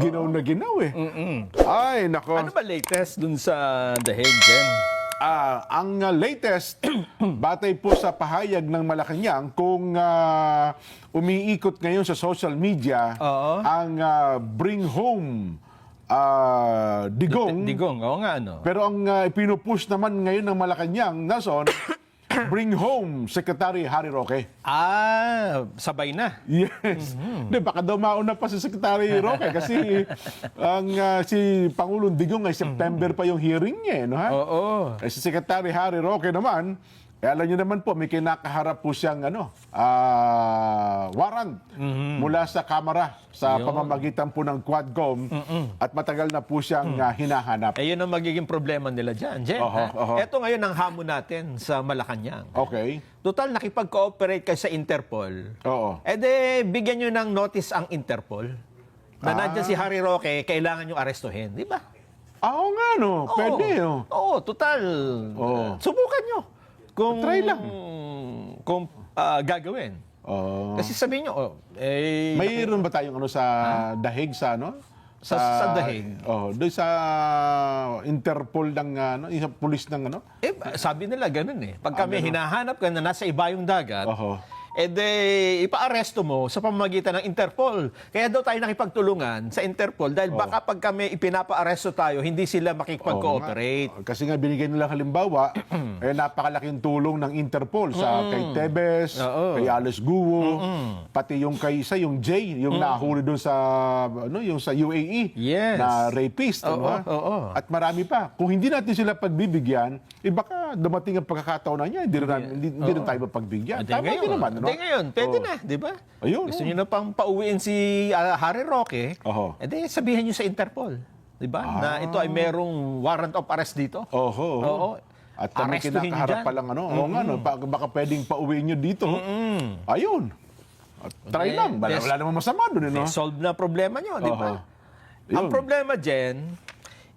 Ginaw na ginaw eh. Ay, nako. Ano ba latest dun sa The Hague, Jen? Ang latest, batay po sa pahayag ng Malacanang, kung umiikot ngayon sa social media Oo. ang Bring Home Digong. Digong, oo nga ano. Pero ang pinupush naman ngayon ng Malacanang, Nason, Bring Home Secretary Harry Roque. Sabay na. Yes. Di, baka daw mauna pa si Secretary Roque kasi ang si Pangulong Digong ay September pa yung hearing niya, no, ha? Oo. Si Secretary Harry Roque naman, alam niyo naman po, may kinakaharap po siyang warrant mula sa Kamara sa pamamagitan po ng Quadcom at matagal na po siyang hinahanap. Yun ang magiging problema nila dyan, Jen. Ito ngayon ang hamon natin sa Malacanang. Okay. Total, nakipag-cooperate kayo sa Interpol. Oo. Bigyan nyo ng notice ang Interpol na nandyan si Harry Roque, kailangan nyo arestuhin. Di ba? Oo nga, no. Pwede, no. Oo, total. Subukan nyo. Kung, Try lang. Kung gagawin. Oo. Kasi sabihin nyo, Mayroon ba tayong sa Dahig sa Sa Dahig? Doon sa Interpol ng isang pulis ng sabi nila ganun eh. Pag kami hinahanap ka na nasa ibayong dagat, ipaaresto mo sa pamamagitan ng Interpol. Kaya daw tayo nakipagtulungan sa Interpol dahil baka pag kami ipinapaaresto tayo, hindi sila makikipag-cooperate. Kasi nga binigay nila halimbawa, napakalaking tulong ng Interpol sa kay Tebes, kay Alice Guo, pati yung kay yung Jay, yung nahuli doon sa yung sa UAE Yes. na rapist, At marami pa. Kung hindi natin sila pagbibigyan, baka dumating ang pagkakataon na niya, hindi rin tayo mapagbigyan. Tama din naman, Hindi ngayon, pwede na, di ba? Ayun, Gusto nyo na pang pauwiin si Harry Roque, sabihin nyo sa Interpol, di ba? Na ito ay merong warrant of arrest dito. Oo. At kami Arestuhin kinakaharap nyo pa lang, baka pwedeng pauwiin nyo dito. Ayun. At try lang. Wala namang masama doon, no? Solve na problema nyo, di ba? Yun. Ang problema, Jen,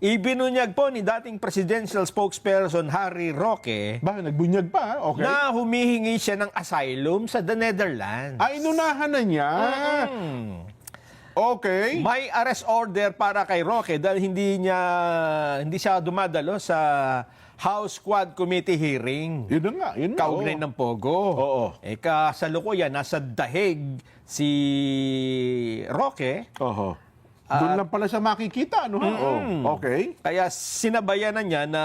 ibinunyag po ni dating presidential spokesperson Harry Roque Nagbunyag pa, okay? na humihingi siya ng asylum sa the Netherlands. Inunahan na niya. Okay. May arrest order para kay Roque dahil hindi siya dumadalo sa House Quad Committee hearing. Yun na nga. Kaugnay ng Pogo. Oo. Kasalukuyan, nasa Dahig si Roque. Doon lang pala siya makikita, no? Okay. Kaya sinabayan na niya na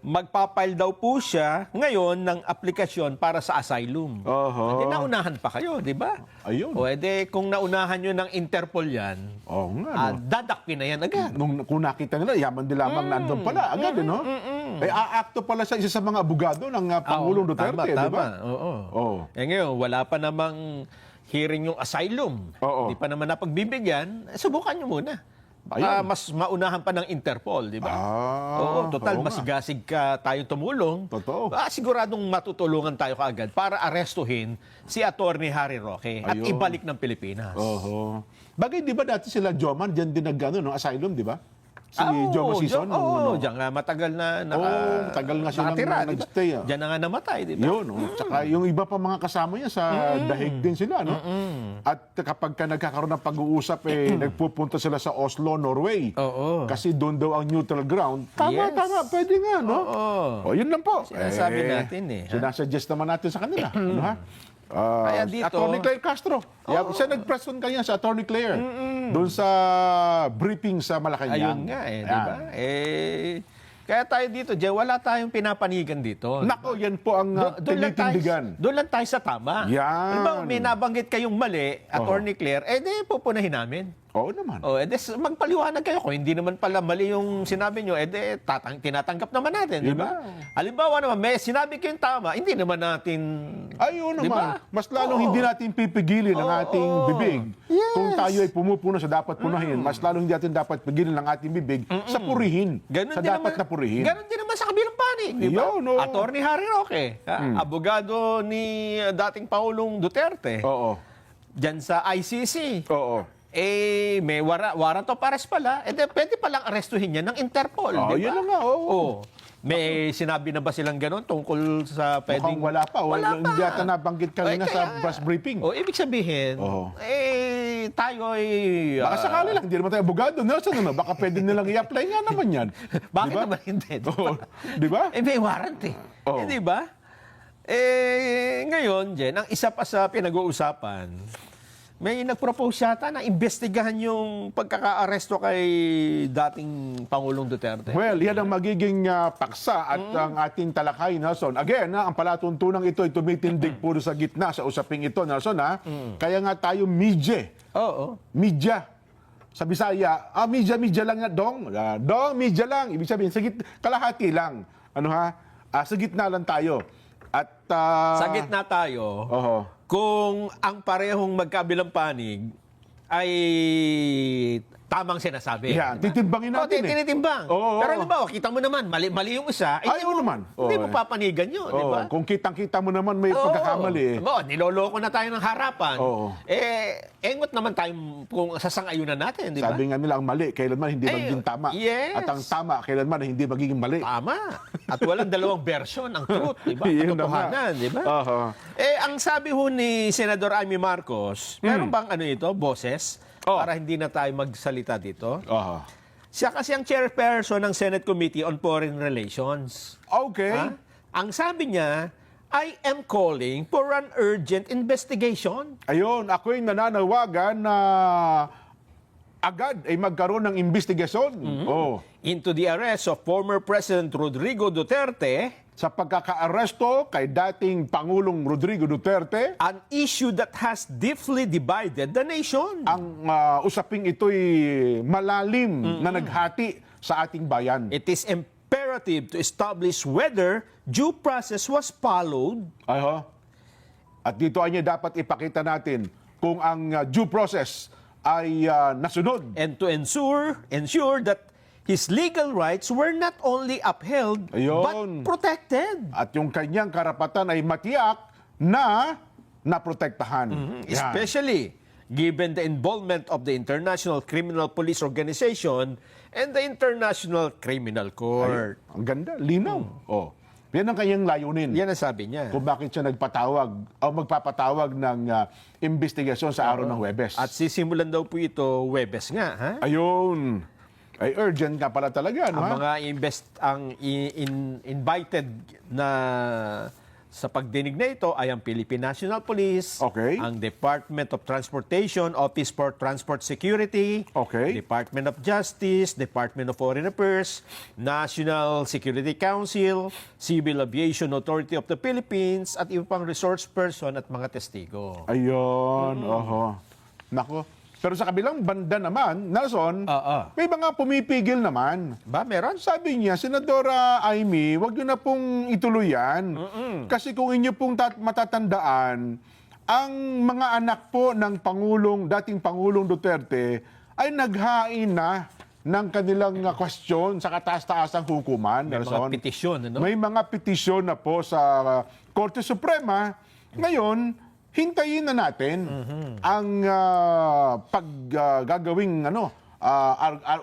magpapile daw po siya ngayon ng aplikasyon para sa asylum. Hindi naunahan pa kayo, di ba? Ayun. Kung naunahan nyo ng Interpol yan, dadakpin na yan agad. Kung nakita nila, yaman din lamang nandun pala. Agad, no? Aakto pala siya isa sa mga abogado ng Pangulong Duterte, di ba? Ngayon, wala pa namang hearing yung asylum. Hindi pa naman napagbibigyan, subukan nyo muna. Baka mas maunahan pa ng Interpol, di ba? Total, masigasig ka tayo tumulong. Totoo. Siguradong matutulungan tayo kaagad para arestuhin si Attorney Harry Roque at ibalik ng Pilipinas. Bagay, di ba dati sila Joman, dyan din asylum, di ba? Si Joma Sison. Diyan nga matagal na tagal nga siya nakatira, nag-stay. Diyan na nga namatay, di ba? Yun. Tsaka yung iba pa mga kasama niya sa Dahig din sila, no? At kapag ka nagkakaroon ng pag-uusap, nagpupunta sila sa Oslo, Norway. Kasi doon daw ang neutral ground. Tama, pwede nga, no? Yun lang po. Sinasabi natin Sinasuggest naman natin sa kanila. Ano ha? Kaya dito, Attorney Claire Castro. Siya nag-press con kanya sa Attorney Claire. Doon sa briefing sa Malacanang. Ayun nga di ba? Kaya tayo dito, Jay, wala tayong pinapanigan dito. Nako, yan po ang tinitindigan. Doon lang tayo sa tama. Yan. Diba, may nabanggit kayong mali, Attorney Claire, pupunahin namin. Oo naman. Magpaliwanag kayo. Kung hindi naman pala mali yung sinabi nyo, tinatanggap naman natin, di ba? Halimbawa naman, may sinabi kayong tama, hindi naman natin... Ayun naman. Mas lalong hindi natin pipigilin ang ating bibig. Kung tayo ay pumupuno sa dapat punahin, mas lalong hindi natin dapat pigilin ang ating bibig sa purihin. Sa dapat na purihin. Ganon din naman sa kabilang panig, di ba? Attorney Harry Roque, abogado ni dating Pangulong Duterte. Diyan sa ICC. May warrant of arrest pala, pwede palang arestuhin niya ng Interpol, di ba? Yun na nga, May sinabi na ba silang gano'n tungkol sa pwedeng... Mukhang wala pa. Hindi yata nabanggit kanina sa press briefing. Ibig sabihin, tayo ay... Baka sakali lang, hindi naman tayo abogado, Nelson, ano? Baka pwede nilang i-apply nga naman yan. Bakit Diba? naman hindi? Di ba? May warrant eh. Oo. Di ba? Ngayon, Jen, ang isa pa sa pinag-uusapan, may nag-propose yata na investigahan yung pagkaka-aresto kay dating Pangulong Duterte. Well, yan ang magiging paksa at ang ating talakay, Nelson. Again, ang palatuntunang ito ay tumitindig puro sa gitna sa usaping ito, Nelson. Kaya nga tayo media. Oo. Media. Sa Bisaya, media lang nga, dong. Dong, media lang. Ibig sabihin, kalahati lang. Sa gitna lang tayo. At, Sa gitna tayo, oho. kung ang parehong magkabilang panig ay tamang sinasabi. Yan, titimbangin natin tinitimbang. Oo, Pero oo. halimbawa, kita mo naman, mali yung isa, Ayaw naman. Hindi Oo, mo papanigan yun, di Oo, ba? kung kitang-kita mo naman may pagkakamali. Niloloko na tayo ng harapan. Oo. Engot naman tayo kung sasang-ayunan natin, di ba? Sabi nga nila, ang mali, kailanman hindi magiging tama. yes. At ang tama, kailanman hindi magiging mali. Tama. At walang dalawang version ang truth, di ba? Yun na Katotohanan, di ba? Oho. Ang sabi ho ni Senador Amy Marcos, meron bang boses? Para hindi na tayo magsalita dito. Oho. Siya kasi ang chairperson ng Senate Committee on Foreign Relations. Okay. Ha? Ang sabi niya, I am calling for an urgent investigation. Ayun, ako'y nananawagan na agad ay magkaroon ng investigasyon. Oh. Into the arrest of former President Rodrigo Duterte, Sa pagkakaaresto kay dating Pangulong Rodrigo Duterte, an issue that has deeply divided the nation. ang usaping ito'y malalim na naghati sa ating bayan. It is imperative to establish whether due process was followed. Aho. At dito ay niya dapat ipakita natin kung ang due process ay nasunod. And to ensure that his legal rights were not only upheld, Ayun. but protected. At yung kanyang karapatan ay matiyak na naprotektahan. Yan. Especially given the involvement of the International Criminal Police Organization and the International Criminal Court. Ang ganda, linaw. Oh. Yan ang kanyang layunin. Yan ang sabi niya. Kung bakit siya nagpatawag o magpapatawag ng investigasyon sa araw ng Huwebes. At sisimulan daw po ito Huwebes nga, ha? Ayun. Ay urgent ka pala talaga, no? Ang mga invited na sa pagdinig na ito ay ang Philippine National Police, Okay. ang Department of Transportation, Office for Transport Security, Okay. Department of Justice, Department of Foreign Affairs, National Security Council, Civil Aviation Authority of the Philippines, at iba pang resource person at mga testigo. Ayun. Oho. Nako. Pero sa kabilang banda naman, Nelson, may mga pumipigil naman. Ba, meron? Sabi niya, Senadora Amy, wag niyo na pong ituloy yan. Kasi kung inyo pong matatandaan, ang mga anak po ng dating Pangulong Duterte ay naghain na ng kanilang question sa kataas-taasang hukuman. May Nelson. mga petisyon, ano? May mga petisyon na po sa Korte Suprema. Ngayon, hintayin na natin ang paggagawing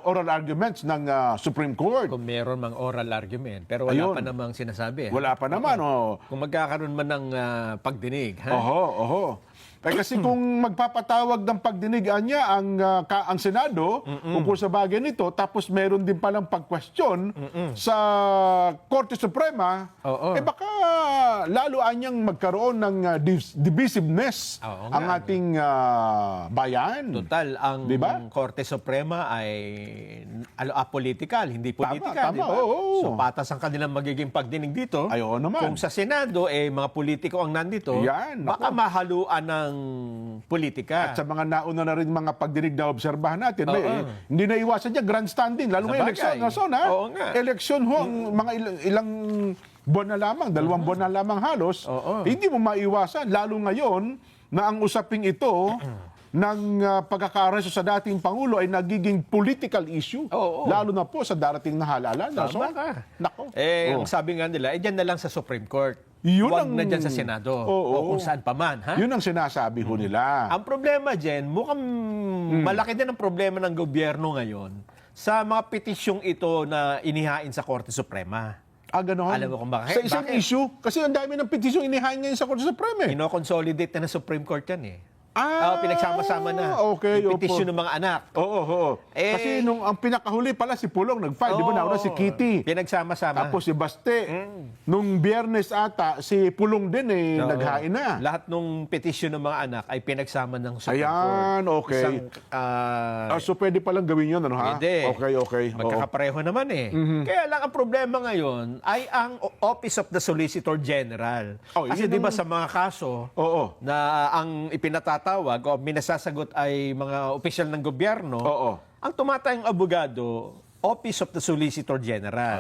oral arguments ng Supreme Court. Kung meron mang oral argument, pero wala Ayun. pa namang sinasabi. Wala pa naman. Oh. Kung magkakaroon man ng pagdinig, ha? Oho. Kasi kung magpapatawag ng pagdinigan niya ang Senado ukol sa bagay nito, tapos meron din palang pag-question sa Korte Suprema, baka lalo anyang magkaroon ng divisiveness ang ating bayan. Total, ang Diba? Korte Suprema ay apolitical, hindi politika, Tama, di ba? oo. So patas ang kanilang magiging pagdinig dito. Ay, oo naman. Kung sa Senado, mga politiko ang nandito, Yan, baka nako. mahaluan ng politika. At sa mga nauna na rin mga pagdinig na obserbahan natin, hindi na iwasan niya grandstanding, lalo Sa ngayong bagay. eleksyon. Oo nga. Eleksyon ho, ang mga ilang buwan na lamang, 2 buwan na lamang halos, hindi mo maiwasan, lalo ngayon na ang usaping ito ng pagkakaresto sa dating Pangulo ay nagiging political issue, lalo na po sa darating na halalan. Tama ka. Nako. Ang sabi nga nila, dyan na lang sa Supreme Court. Yun Huwag ang- na dyan sa Senado. O kung saan pa man, ha? Yun ang sinasabi ho nila. Ang problema dyan, mukhang malaki din ang problema ng gobyerno ngayon sa mga petisyong ito na inihain sa Korte Suprema. Ganon. Alam mo kung bakit? Sa isang Bakit? issue, kasi ang dami ng petisyong inihain ngayon sa Korte Suprema. Ino-consolidate na ng Supreme Court yan eh. Pinagsama-sama na. Okay, yung petisyon ng mga anak. Oo. Kasi nung ang pinakahuli pala si Pulong nag-file, di ba? Nauna si Kitty. Pinagsama-sama. Tapos si Baste. Nung Biyernes ata, si Pulong din naghain na. Lahat nung petisyon ng mga anak ay pinagsama ng Supreme Court. Ayan, okay. So pwede palang gawin yun, ano ha? Pwede. Okay. Magkakapareho naman eh. Kaya lang ang problema ngayon ay ang Office of the Solicitor General. Kasi di ba sa mga kaso na ang ipinatatawag o minasasagot ay mga opisyal ng gobyerno, ang tumatayong abogado, Office of the Solicitor General.